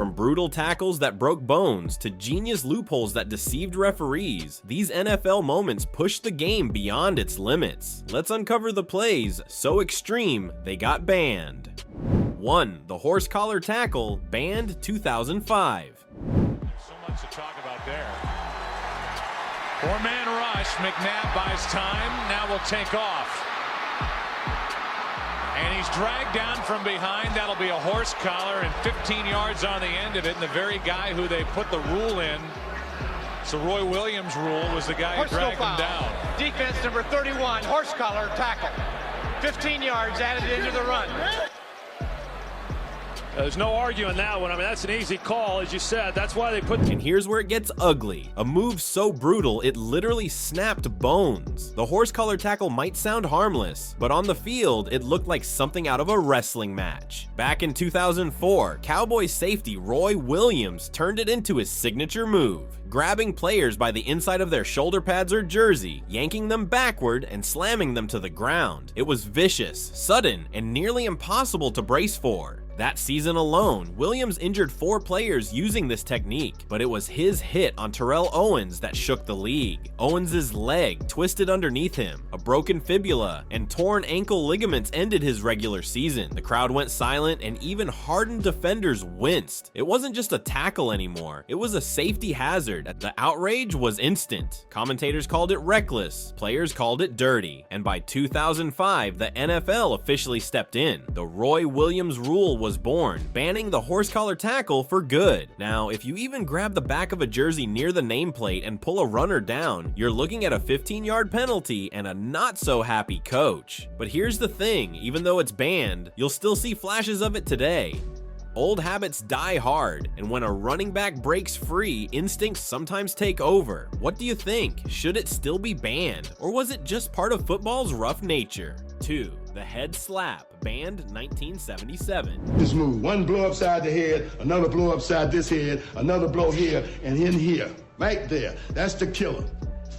From brutal tackles that broke bones to genius loopholes that deceived referees, these NFL moments pushed the game beyond its limits. Let's uncover the plays so extreme they got banned. 1. The horse collar tackle, banned 2005. So much to talk about there. Four-man rush. McNabb buys time. Now will take off. And he's dragged down from behind. That'll be a horse collar and 15 yards on the end of it. And the very guy who they put the rule in, so Roy Williams' rule, was the guy who dragged him down. Defense number 31, horse collar tackle. 15 yards added into the run. There's no arguing that one. I mean, that's an easy call, as you said. That's why they put... And here's where it gets ugly. A move so brutal, it literally snapped bones. The horse collar tackle might sound harmless, but on the field, it looked like something out of a wrestling match. Back in 2004, Cowboys safety Roy Williams turned it into his signature move, grabbing players by the inside of their shoulder pads or jersey, yanking them backward and slamming them to the ground. It was vicious, sudden, and nearly impossible to brace for. That season alone, Williams injured 4 players using this technique, but it was his hit on Terrell Owens that shook the league. Owens' leg twisted underneath him, a broken fibula, and torn ankle ligaments ended his regular season. The crowd went silent, and even hardened defenders winced. It wasn't just a tackle anymore, it was a safety hazard. The outrage was instant. Commentators called it reckless, players called it dirty, and by 2005, the NFL officially stepped in. The Roy Williams rule was born, banning the horse collar tackle for good. Now, if you even grab the back of a jersey near the nameplate and pull a runner down, you're looking at a 15-yard penalty and a not so happy coach. But here's the thing, even though it's banned, you'll still see flashes of it today. Old habits die hard, and when a running back breaks free, instincts sometimes take over. What do you think? Should it still be banned, or was it just part of football's rough nature? 2. The head slap, banned 1977. This move, one blow upside the head, another blow upside this head, another blow here, and in here, right there. That's the killer.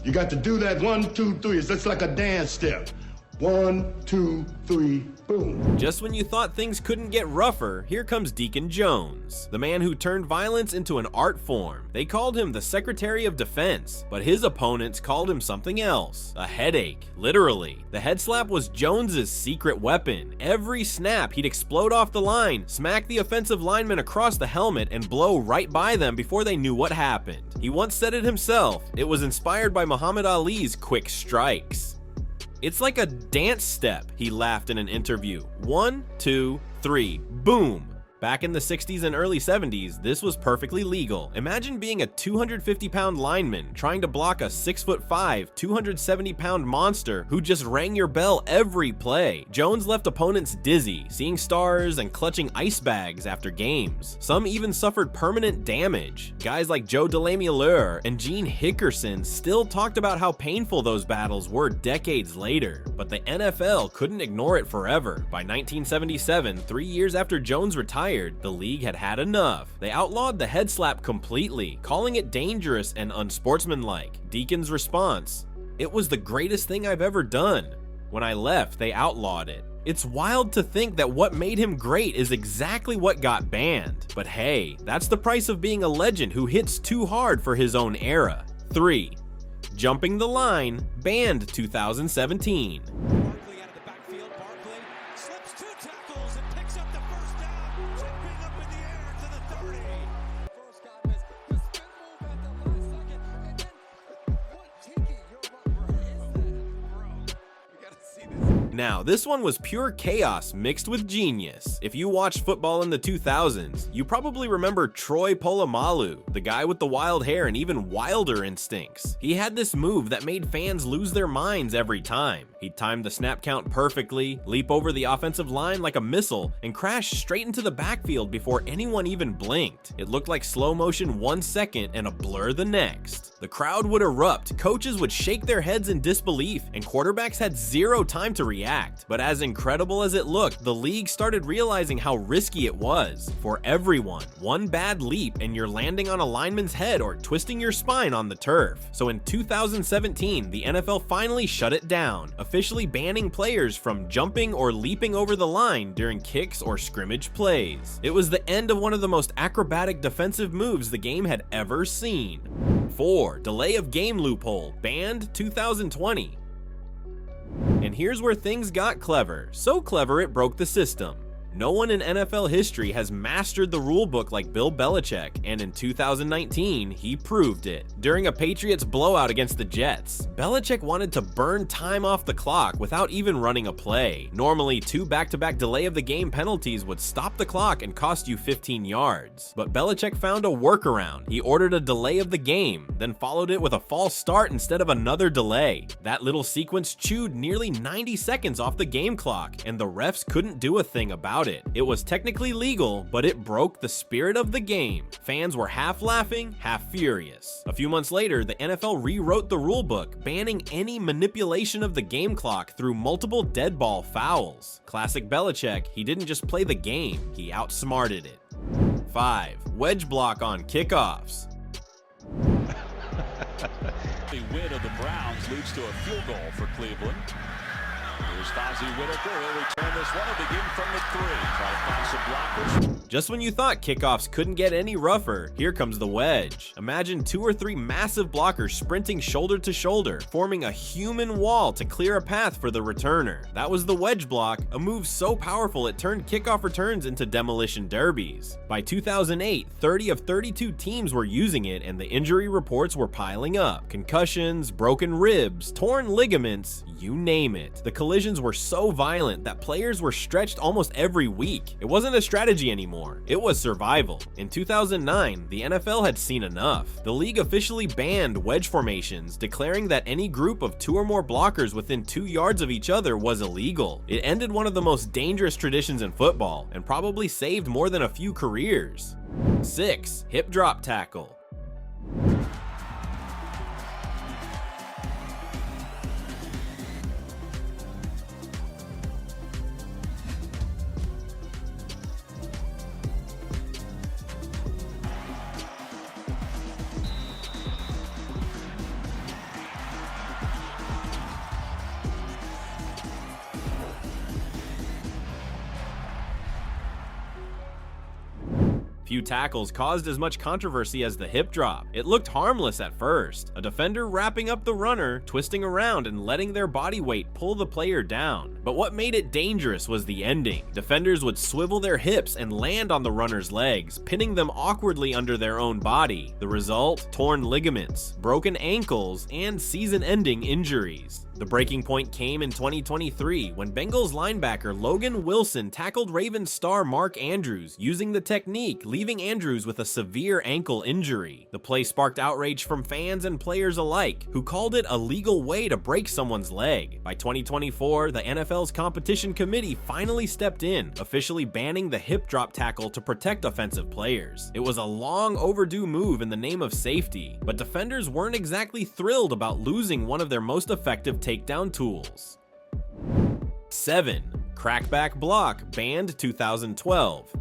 You got to do that 1, 2, 3. It's just like a dance step. 1, 2, 3, boom. Just when you thought things couldn't get rougher, here comes Deacon Jones, the man who turned violence into an art form. They called him the Secretary of Defense, but his opponents called him something else, a headache, literally. The head slap was Jones's secret weapon. Every snap, he'd explode off the line, smack the offensive lineman across the helmet, and blow right by them before they knew what happened. He once said it himself, it was inspired by Muhammad Ali's quick strikes. It's like a dance step, he laughed in an interview. 1, 2, 3, boom. Back in the 60s and early 70s, this was perfectly legal. Imagine being a 250-pound lineman trying to block a 6'5", 270-pound monster who just rang your bell every play. Jones left opponents dizzy, seeing stars and clutching ice bags after games. Some even suffered permanent damage. Guys like Joe DeLamielleure and Gene Hickerson still talked about how painful those battles were decades later, but the NFL couldn't ignore it forever. By 1977, 3 years after Jones retired, the league had had enough. They outlawed the head slap completely, calling it dangerous and unsportsmanlike. Deacon's response: "It was the greatest thing I've ever done. When I left, they outlawed it." It's wild to think that what made him great is exactly what got banned. But hey, that's the price of being a legend who hits too hard for his own era. 3. Jumping the line, banned 2017. Now, this one was pure chaos mixed with genius. If you watched football in the 2000s, you probably remember Troy Polamalu, the guy with the wild hair and even wilder instincts. He had this move that made fans lose their minds every time. He'd time the snap count perfectly, leap over the offensive line like a missile, and crash straight into the backfield before anyone even blinked. It looked like slow motion 1 second and a blur the next. The crowd would erupt, coaches would shake their heads in disbelief, and quarterbacks had zero time to react. react. But as incredible as it looked, the league started realizing how risky it was. For everyone, one bad leap and you're landing on a lineman's head or twisting your spine on the turf. So in 2017, the NFL finally shut it down, officially banning players from jumping or leaping over the line during kicks or scrimmage plays. It was the end of one of the most acrobatic defensive moves the game had ever seen. 4. Delay of game loophole, banned 2020. And here's where things got clever, so clever it broke the system. No one in NFL history has mastered the rulebook like Bill Belichick, and in 2019, he proved it. During a Patriots blowout against the Jets, Belichick wanted to burn time off the clock without even running a play. Normally, 2 back-to-back delay of the game penalties would stop the clock and cost you 15 yards. But Belichick found a workaround. He ordered a delay of the game, then followed it with a false start instead of another delay. That little sequence chewed nearly 90 seconds off the game clock, and the refs couldn't do a thing about it. It was technically legal, but it broke the spirit of the game. Fans were half laughing, half furious. A few months later, the NFL rewrote the rulebook, banning any manipulation of the game clock through multiple dead ball fouls. Classic Belichick, he didn't just play the game, he outsmarted it. 5. Wedge block on kickoffs. The win of the Browns leads to a field goal for Cleveland. Here's Fozzie Whitaker. He'll return this one and begin from the 3. Try to find some blockers. Just when you thought kickoffs couldn't get any rougher, here comes the wedge. Imagine 2 or 3 massive blockers sprinting shoulder to shoulder, forming a human wall to clear a path for the returner. That was the wedge block, a move so powerful it turned kickoff returns into demolition derbies. By 2008, 30 of 32 teams were using it, and the injury reports were piling up. Concussions, broken ribs, torn ligaments, you name it. The collisions were so violent that players were stretched almost every week. It wasn't a strategy anymore, it was survival. In 2009, the NFL had seen enough. The league officially banned wedge formations, declaring that any group of 2 or more blockers within 2 yards of each other was illegal. It ended one of the most dangerous traditions in football, and probably saved more than a few careers. 6. Hip drop tackle. Few tackles caused as much controversy as the hip drop. It looked harmless at first. A defender wrapping up the runner, twisting around and letting their body weight pull the player down. But what made it dangerous was the ending. Defenders would swivel their hips and land on the runner's legs, pinning them awkwardly under their own body. The result? Torn ligaments, broken ankles, and season-ending injuries. The breaking point came in 2023 when Bengals linebacker Logan Wilson tackled Ravens star Mark Andrews using the technique, leaving Andrews with a severe ankle injury. The play sparked outrage from fans and players alike, who called it a legal way to break someone's leg. By 2024, the NFL's competition committee finally stepped in, officially banning the hip drop tackle to protect offensive players. It was a long overdue move in the name of safety, but defenders weren't exactly thrilled about losing one of their most effective takedown tools. 7. Crackback block, banned 2012.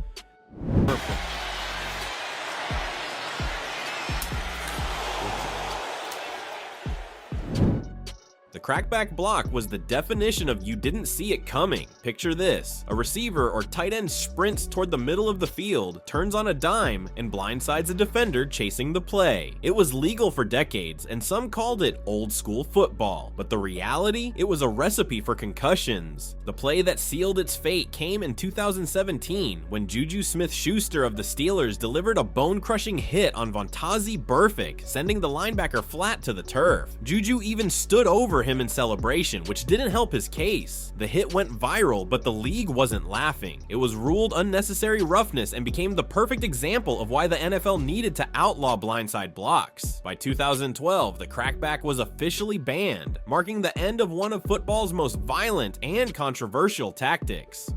The crackback block was the definition of you didn't see it coming. Picture this: a receiver or tight end sprints toward the middle of the field, turns on a dime, and blindsides a defender chasing the play. It was legal for decades, and some called it old school football, but the reality? It was a recipe for concussions. The play that sealed its fate came in 2017 when Juju Smith-Schuster of the Steelers delivered a bone-crushing hit on Vontaze Burfict, sending the linebacker flat to the turf. Juju even stood over him in celebration, which didn't help his case. The hit went viral, but the league wasn't laughing. It was ruled unnecessary roughness and became the perfect example of why the NFL needed to outlaw blindside blocks. By 2012, the crackback was officially banned, marking the end of one of football's most violent and controversial tactics.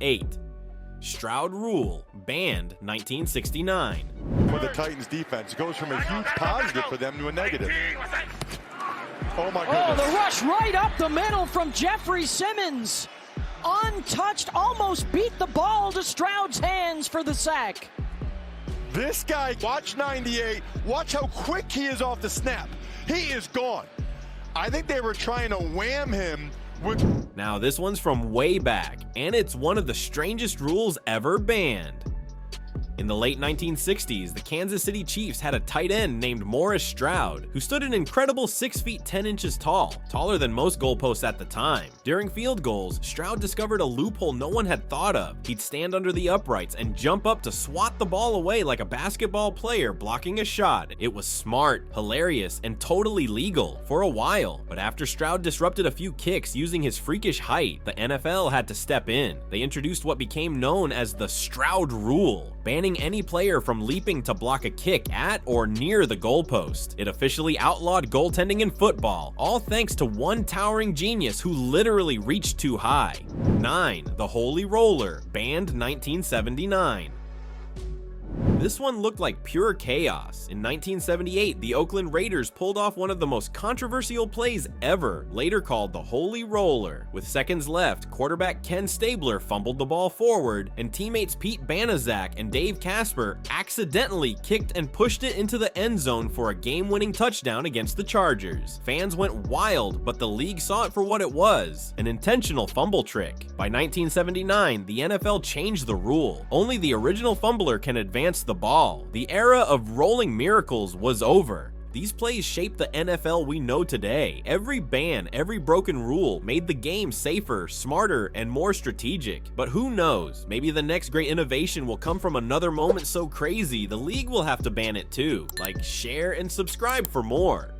8. Stroud rule, banned 1969. For the Titans defense, it goes from a huge positive for them to a negative. Oh my goodness. Oh, the rush right up the middle from Jeffrey Simmons. Untouched, almost beat the ball to Stroud's hands for the sack. This guy, watch 98, watch how quick he is off the snap. He is gone. I think they were trying to wham him with... Now this one's from way back, and it's one of the strangest rules ever banned. In the late 1960s, the Kansas City Chiefs had a tight end named Morris Stroud, who stood an incredible 6 feet 10 inches tall, taller than most goalposts at the time. During field goals, Stroud discovered a loophole no one had thought of. He'd stand under the uprights and jump up to swat the ball away like a basketball player blocking a shot. It was smart, hilarious, and totally legal for a while, but after Stroud disrupted a few kicks using his freakish height, the NFL had to step in. They introduced what became known as the Stroud Rule, banning any player from leaping to block a kick at or near the goalpost. It officially outlawed goaltending in football, all thanks to one towering genius who literally reached too high. 9. The Holy Roller, banned 1979. This one looked like pure chaos. In 1978, the Oakland Raiders pulled off one of the most controversial plays ever, later called the Holy Roller. With seconds left, quarterback Ken Stabler fumbled the ball forward, and teammates Pete Banaszak and Dave Casper accidentally kicked and pushed it into the end zone for a game-winning touchdown against the Chargers. Fans went wild, but the league saw it for what it was, an intentional fumble trick. By 1979, the NFL changed the rule. Only the original fumbler can advance the ball. The era of rolling miracles was over. These plays shaped the NFL we know today. Every ban, every broken rule made the game safer, smarter, and more strategic. But who knows? Maybe the next great innovation will come from another moment so crazy the league will have to ban it too. Like, share, and subscribe for more.